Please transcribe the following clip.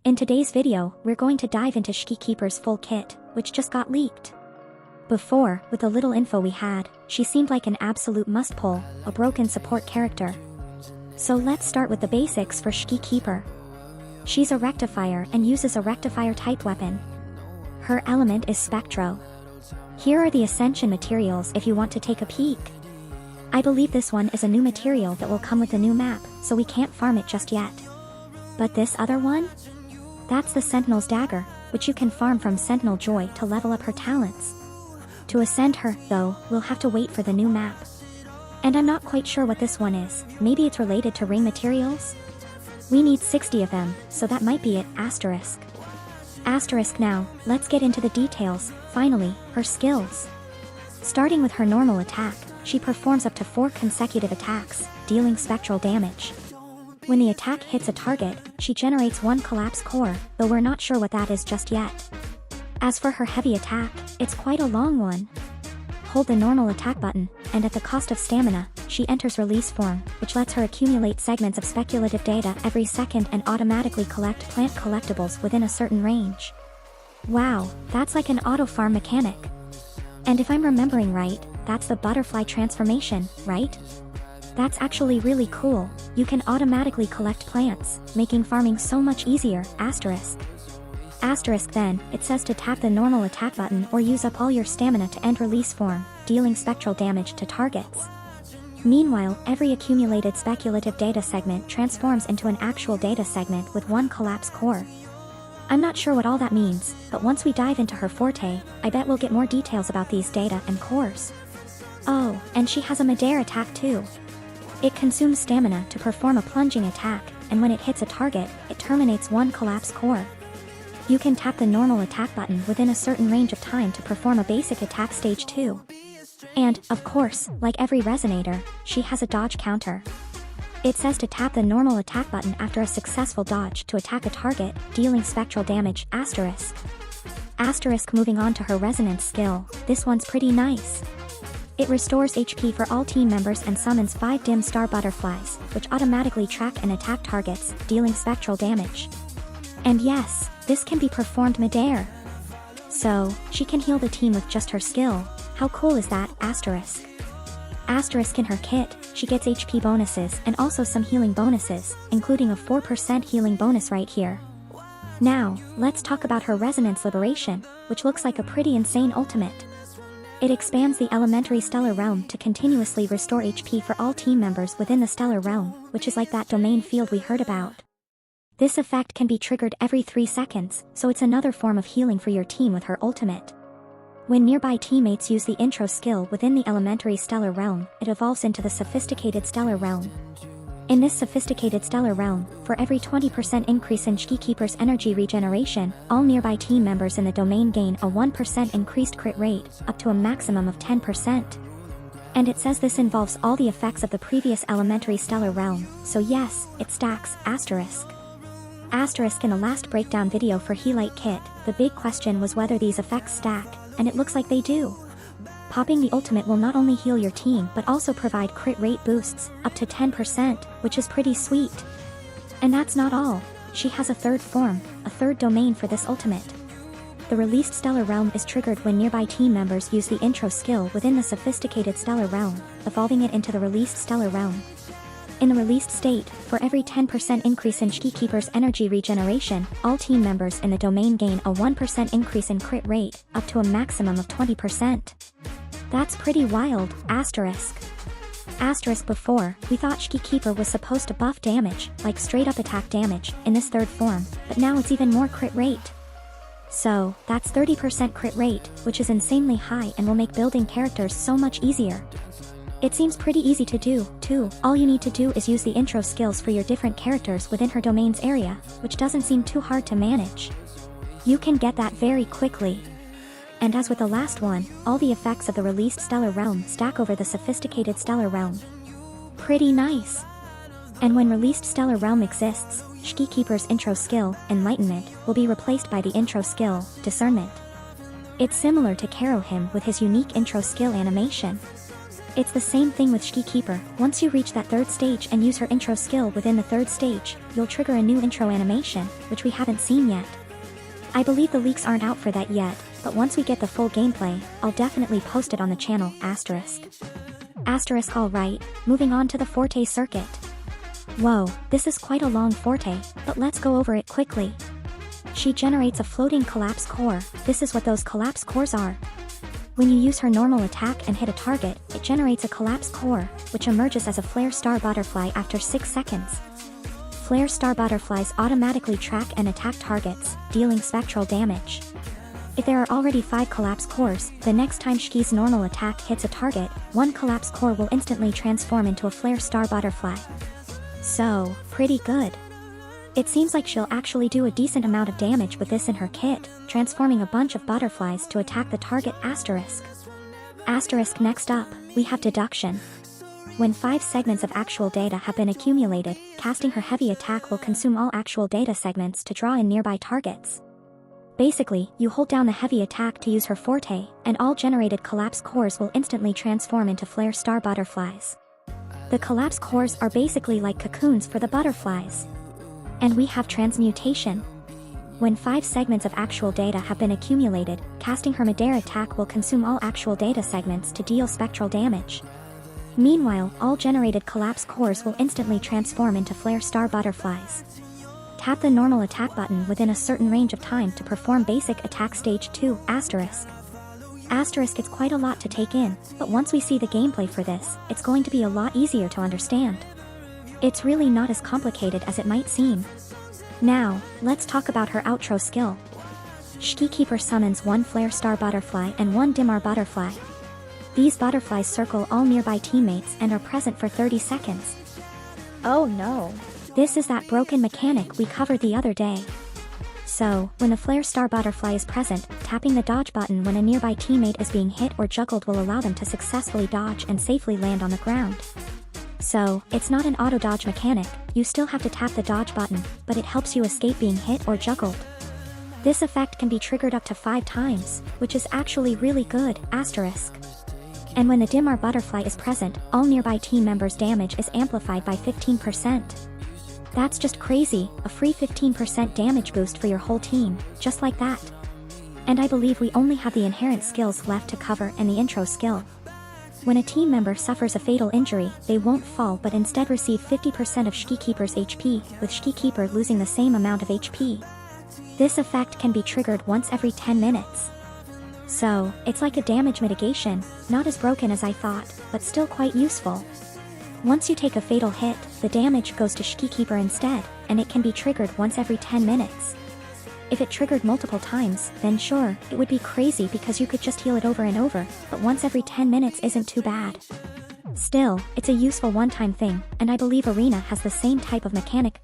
In today's video, we're going to dive into Shorekeeper's full kit, which just got leaked. Before, with the little info we had, she seemed like an absolute must-pull, a broken support character. So let's start with the basics for Shorekeeper. She's a rectifier and uses a rectifier-type weapon. Her element is spectro. Here are the Ascension materials if you want to take a peek. I believe this one is a new material that will come with the new map, so we can't farm it just yet. But this other one? That's the Sentinel's Dagger, which you can farm from Sentinel Joy to level up her talents. To ascend her, though, we'll have to wait for the new map. And I'm not quite sure what this one is, maybe it's related to ring materials? We need 60 of them, so that might be it, asterisk. Asterisk now, let's get into the details, finally, her skills. Starting with her normal attack, she performs up to 4 consecutive attacks, dealing spectral damage. When the attack hits a target, she generates 1 collapse core, though we're not sure what that is just yet. As for her heavy attack, it's quite a long one. Hold the normal attack button, and at the cost of stamina, she enters release form, which lets her accumulate segments of speculative data every second and automatically collect plant collectibles within a certain range. Wow, that's like an auto-farm mechanic. And if I'm remembering right, that's the butterfly transformation, right? That's actually really cool, you can automatically collect plants, making farming so much easier, asterisk. Asterisk then, it says to tap the normal attack button or use up all your stamina to end release form, dealing spectral damage to targets. Meanwhile, every accumulated speculative data segment transforms into an actual data segment with 1 collapse core. I'm not sure what all that means, but once we dive into her forte, I bet we'll get more details about these data and cores. Oh, and she has a mid-air attack too. It consumes stamina to perform a plunging attack, and when it hits a target, it terminates 1 collapse core. You can tap the normal attack button within a certain range of time to perform a basic attack stage 2. And, of course, like every resonator, she has a dodge counter. It says to tap the normal attack button after a successful dodge to attack a target, dealing spectral damage, asterisk. Asterisk moving on to her resonance skill, this one's pretty nice. It restores HP for all team members and summons 5 dim star butterflies, which automatically track and attack targets, dealing spectral damage. And yes, this can be performed mid-air. So, she can heal the team with just her skill. How cool is that, asterisk? Asterisk in her kit, she gets HP bonuses and also some healing bonuses, including a 4% healing bonus right here. Now, let's talk about her Resonance Liberation, which looks like a pretty insane ultimate. It expands the elementary stellar realm to continuously restore HP for all team members within the stellar realm, which is like that domain field we heard about. This effect can be triggered every 3 seconds, so it's another form of healing for your team with her ultimate. When nearby teammates use the intro skill within the elementary stellar realm, it evolves into the sophisticated stellar realm. In this sophisticated stellar realm, for every 20% increase in Shorekeeper's energy regeneration, all nearby team members in the domain gain a 1% increased crit rate, up to a maximum of 10%. And it says this involves all the effects of the previous elementary stellar realm, so yes, it stacks, asterisk. Asterisk in the last breakdown video for Helite Kit, the big question was whether these effects stack, and it looks like they do. Popping the ultimate will not only heal your team but also provide crit rate boosts, up to 10%, which is pretty sweet. And that's not all, she has a third form, a third domain for this ultimate. The released stellar realm is triggered when nearby team members use the intro skill within the sophisticated stellar realm, evolving it into the released stellar realm. In the released state, for every 10% increase in Shorekeeper's energy regeneration, all team members in the domain gain a 1% increase in crit rate, up to a maximum of 20%. That's pretty wild, asterisk. Asterisk before, we thought Shorekeeper was supposed to buff damage, like straight up attack damage, in this third form, but now it's even more crit rate. So, that's 30% crit rate, which is insanely high and will make building characters so much easier. It seems pretty easy to do, too. All you need to do is use the intro skills for your different characters within her domain's area, which doesn't seem too hard to manage. You can get that very quickly. And as with the last one, all the effects of the released stellar realm stack over the sophisticated stellar realm. Pretty nice. And when released stellar realm exists, Shorekeeper's intro skill, Enlightenment, will be replaced by the intro skill, Discernment. It's similar to Kuro with his unique intro skill animation. It's the same thing with Shorekeeper. Once you reach that third stage and use her intro skill within the third stage, you'll trigger a new intro animation, which we haven't seen yet. I believe the leaks aren't out for that yet, but once we get the full gameplay, I'll definitely post it on the channel. Alright, moving on to the Forte circuit. Whoa, this is quite a long Forte, but let's go over it quickly. She generates a floating collapse core. This is what those collapse cores are. When you use her normal attack and hit a target, it generates a collapse core, which emerges as a flare star butterfly after 6 seconds. Flare star butterflies automatically track and attack targets, dealing spectral damage. If there are already 5 collapse cores, the next time Shki's normal attack hits a target, 1 collapse core will instantly transform into a flare star butterfly. So, pretty good. It seems like she'll actually do a decent amount of damage with this in her kit, transforming a bunch of butterflies to attack the target. Next up, we have deduction. When 5 segments of actual data have been accumulated, casting her heavy attack will consume all actual data segments to draw in nearby targets. Basically, you hold down the heavy attack to use her Forte, and all generated collapse cores will instantly transform into flare star butterflies. The collapse cores are basically like cocoons for the butterflies. And we have transmutation. When 5 segments of actual data have been accumulated, casting her mid-air attack will consume all actual data segments to deal spectral damage. Meanwhile, all generated collapse cores will instantly transform into flare star butterflies. Tap the normal attack button within a certain range of time to perform basic attack stage 2, It's quite a lot to take in, but once we see the gameplay for this, it's going to be a lot easier to understand. It's really not as complicated as it might seem. Now, let's talk about her outro skill. Shorekeeper summons 1 flare star butterfly and 1 Dimar butterfly. These butterflies circle all nearby teammates and are present for 30 seconds. Oh no. This is that broken mechanic we covered the other day. So, when the flare star butterfly is present, tapping the dodge button when a nearby teammate is being hit or juggled will allow them to successfully dodge and safely land on the ground. So, it's not an auto-dodge mechanic, you still have to tap the dodge button, but it helps you escape being hit or juggled. This effect can be triggered up to 5 times, which is actually really good, And when the Dimar butterfly is present, all nearby team members' damage is amplified by 15%. That's just crazy, a free 15% damage boost for your whole team, just like that. And I believe we only have the inherent skills left to cover and the intro skill. When a team member suffers a fatal injury, they won't fall but instead receive 50% of Shorekeeper's HP, with Shorekeeper losing the same amount of HP. This effect can be triggered once every 10 minutes. So, it's like a damage mitigation, not as broken as I thought, but still quite useful. Once you take a fatal hit, the damage goes to Shorekeeper instead, and it can be triggered once every 10 minutes. If it triggered multiple times, then sure, it would be crazy because you could just heal it over and over, but once every 10 minutes isn't too bad. Still, it's a useful one-time thing, and I believe Verina has the same type of mechanic.